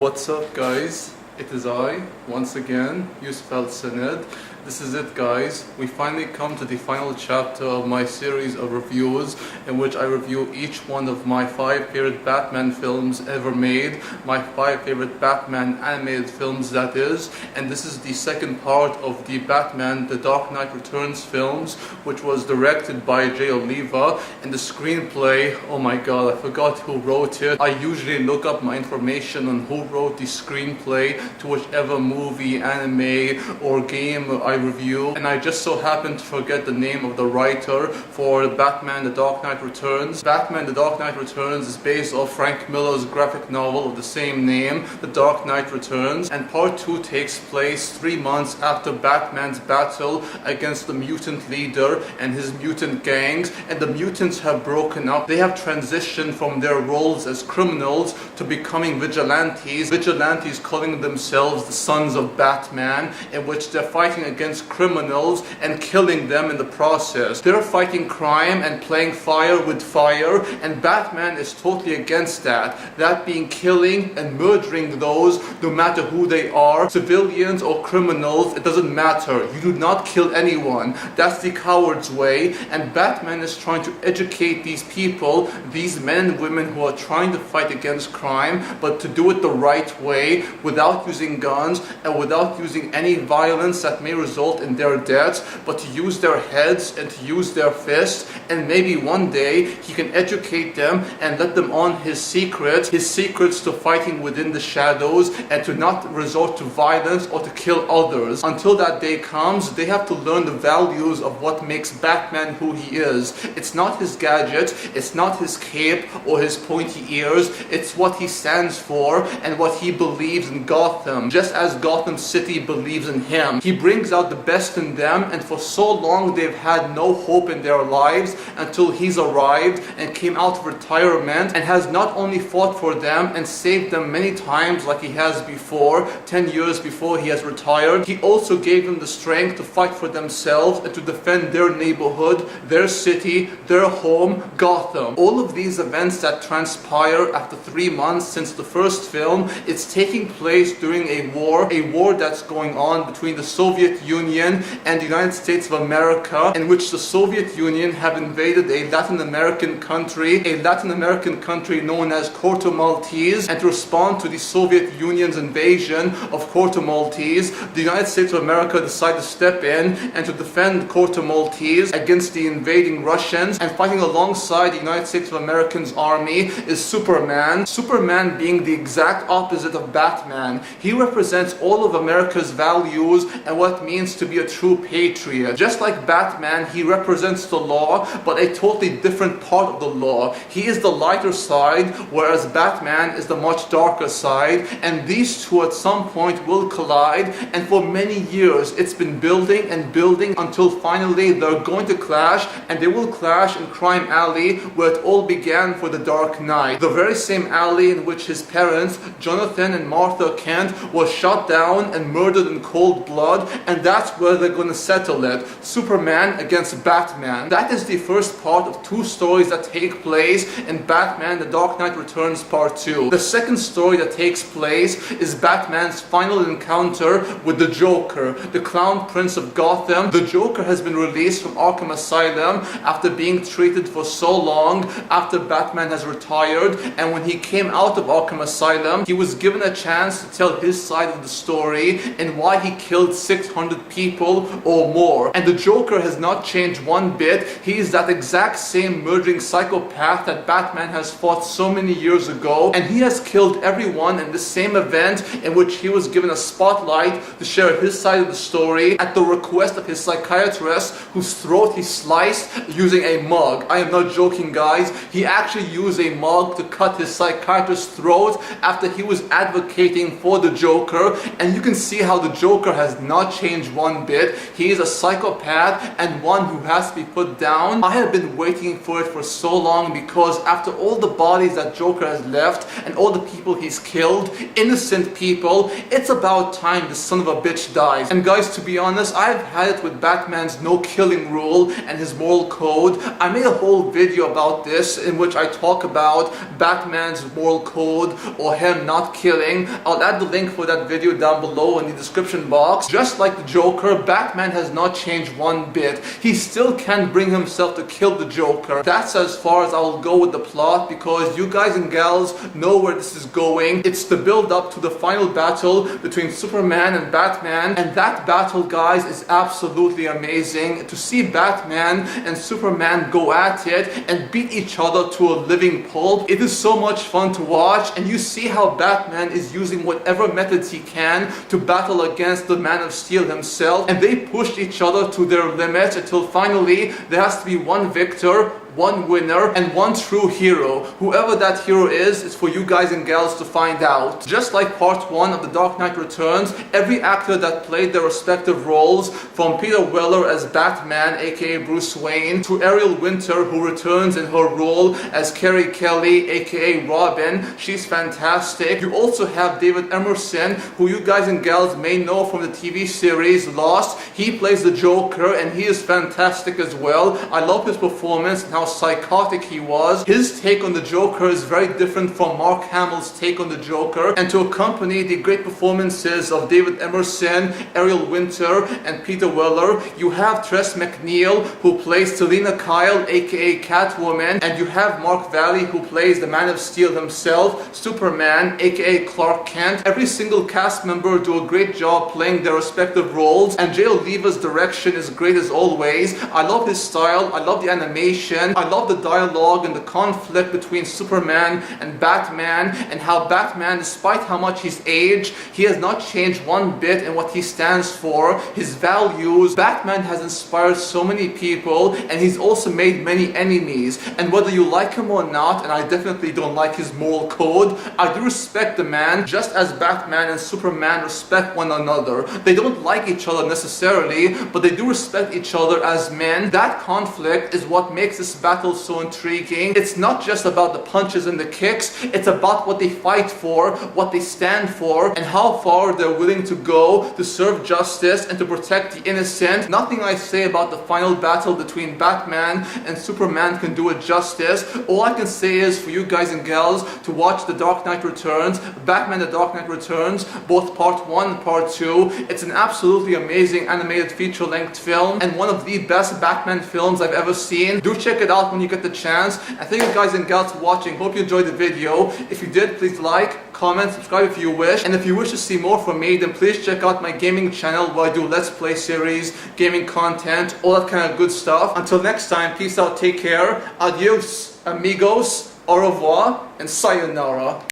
What's up, guys? It is I, once again, Yusuf Al-Saned. This is it, guys. We finally come to the final chapter of my series of reviews in which I review each one of my 5 favorite Batman films ever made, my 5 favorite Batman animated films, that is. And this is the second part of the Batman The Dark Knight Returns films, which was directed by Oliva. And the screenplay, oh my god, I forgot who wrote it. I usually look up my information on who wrote the screenplay to whichever movie, anime, or game I review, and I just so happened to forget the name of the writer for Batman The Dark Knight Returns. Batman The Dark Knight Returns is based off Frank Miller's graphic novel of the same name, The Dark Knight Returns, and part 2 takes place 3 months after Batman's battle against the Mutant Leader and his mutant gangs, and the mutants have broken up. They have transitioned from their roles as criminals to becoming vigilantes calling themselves the Sons of Batman, in which they're fighting against criminals and killing them in the process. They're fighting crime and playing fire with fire, and Batman is totally against that. That being killing and murdering those, no matter who they are, civilians or criminals, it doesn't matter. You do not kill anyone. That's the coward's way, and Batman is trying to educate these people, these men and women who are trying to fight against crime, but to do it the right way, without using guns and without using any violence that may result in their deaths, but to use their heads and to use their fists, and maybe one day he can educate them and let them on his secrets to fighting within the shadows and to not resort to violence or to kill others. Until that day comes, they have to learn the values of what makes Batman who he is. It's not his gadget, it's not his cape or his pointy ears, it's what he stands for and what he believes in Gotham, just as Gotham City believes in him. He brings out the best in them, and for so long they've had no hope in their lives until he's arrived and came out of retirement and has not only fought for them and saved them many times like he has before, 10 years before he has retired, he also gave them the strength to fight for themselves and to defend their neighborhood, their city, their home, Gotham. All of these events that transpire after 3 months since the first film, it's taking place during a war that's going on between the Soviet Union and the United States of America, in which the Soviet Union have invaded a Latin American country known as Corto Maltese, and to respond to the Soviet Union's invasion of Corto Maltese, the United States of America decided to step in and to defend Corto Maltese against the invading Russians, and fighting alongside the United States of America's army is Superman. Superman being the exact opposite of Batman. He represents all of America's values and what it means to be a true patriot. Just like Batman, he represents the law, but a totally different part of the law. He is the lighter side, whereas Batman is the much darker side, and these two at some point will collide, and for many years it's been building and building until finally they're going to clash, and they will clash in Crime Alley, where it all began for the Dark Knight. The very same alley in which his parents, Jonathan and Martha Kent, was shot down and murdered in cold blood, and that's where they're going to settle it. Superman against Batman. That is the first part of 2 stories that take place in Batman The Dark Knight Returns Part 2. The second story that takes place is Batman's final encounter with the Joker, the Clown Prince of Gotham. The Joker has been released from Arkham Asylum after being treated for so long after Batman has retired, and when he came out of Arkham Asylum, he was given a chance to tell his side of the story and why he killed 600 people or more. And the Joker has not changed one bit. He is that exact same murdering psychopath that Batman has fought so many years ago, and he has killed everyone in the same event in which he was given a spotlight to share his side of the story at the request of his psychiatrist, whose throat he sliced using a mug. I am not joking, guys. He actually used a mug to cut his psychiatrist's throat after he was advocating for with the Joker, and you can see how the Joker has not changed one bit. He is a psychopath and one who has to be put down. I have been waiting for it for so long because after all the bodies that Joker has left and all the people he's killed, innocent people, it's about time the son of a bitch dies. And guys, to be honest, I've had it with Batman's no killing rule and his moral code. I made a whole video about this in which I talk about Batman's moral code or him not killing. I'll add the link for that video down below in the description box. Just like the Joker, Batman has not changed one bit. He still can't bring himself to kill the Joker. That's as far as I'll go with the plot, because you guys and gals know where this is going. It's the build up to the final battle between Superman and Batman, and that battle, guys, is absolutely amazing. To see Batman and Superman go at it and beat each other to a living pulp, it is so much fun to watch, and you see how Batman is using whatever methods he can to battle against the Man of Steel himself, and they push each other to their limits until finally there has to be one victor, one winner, and one true hero. Whoever that hero is, it's for you guys and gals to find out. Just like part 1 of The Dark Knight Returns, every actor that played their respective roles, from Peter Weller as Batman, aka Bruce Wayne, to Ariel Winter, who returns in her role as Carrie Kelly, aka Robin, she's fantastic. You also have David Emerson, who you guys and gals may know from the TV series Lost. He plays the Joker, and he is fantastic as well. I love his performance and how psychotic he was. His take on the Joker is very different from Mark Hamill's take on the Joker, and to accompany the great performances of David Emerson, Ariel Winter, and Peter Weller, you have Tress MacNeille, who plays Selina Kyle, aka Catwoman, and you have Mark Valley, who plays the Man of Steel himself, Superman, aka Clark Kent. Every single cast member do a great job playing their respective roles, and Jay Oliva's direction is great as always. I love his style, I love the animation, I love the dialogue and the conflict between Superman and Batman, and how Batman, despite how much he's aged, he has not changed one bit in what he stands for, his values. Batman has inspired so many people, and he's also made many enemies. And whether you like him or not, and I definitely don't like his moral code, I do respect the man, just as Batman and Superman respect one another. They don't like each other necessarily, but they do respect each other as men. That conflict is what makes this battle so intriguing. It's not just about the punches and the kicks, it's about what they fight for, what they stand for, and how far they're willing to go to serve justice and to protect the innocent. Nothing I say about the final battle between Batman and Superman can do it justice. All I can say is for you guys and gals to watch The Dark Knight Returns, Batman The Dark Knight Returns, both part 1 and part 2. It's an absolutely amazing animated feature-length film, and one of the best Batman films I've ever seen. Do check it out when you get the chance. And thank you guys and gals for watching. Hope you enjoyed the video. If you did, please like, comment, subscribe if you wish. And if you wish to see more from me, then please check out my gaming channel where I do Let's Play series, gaming content, all that kind of good stuff. Until next time, peace out, take care, adios, amigos, au revoir, and sayonara.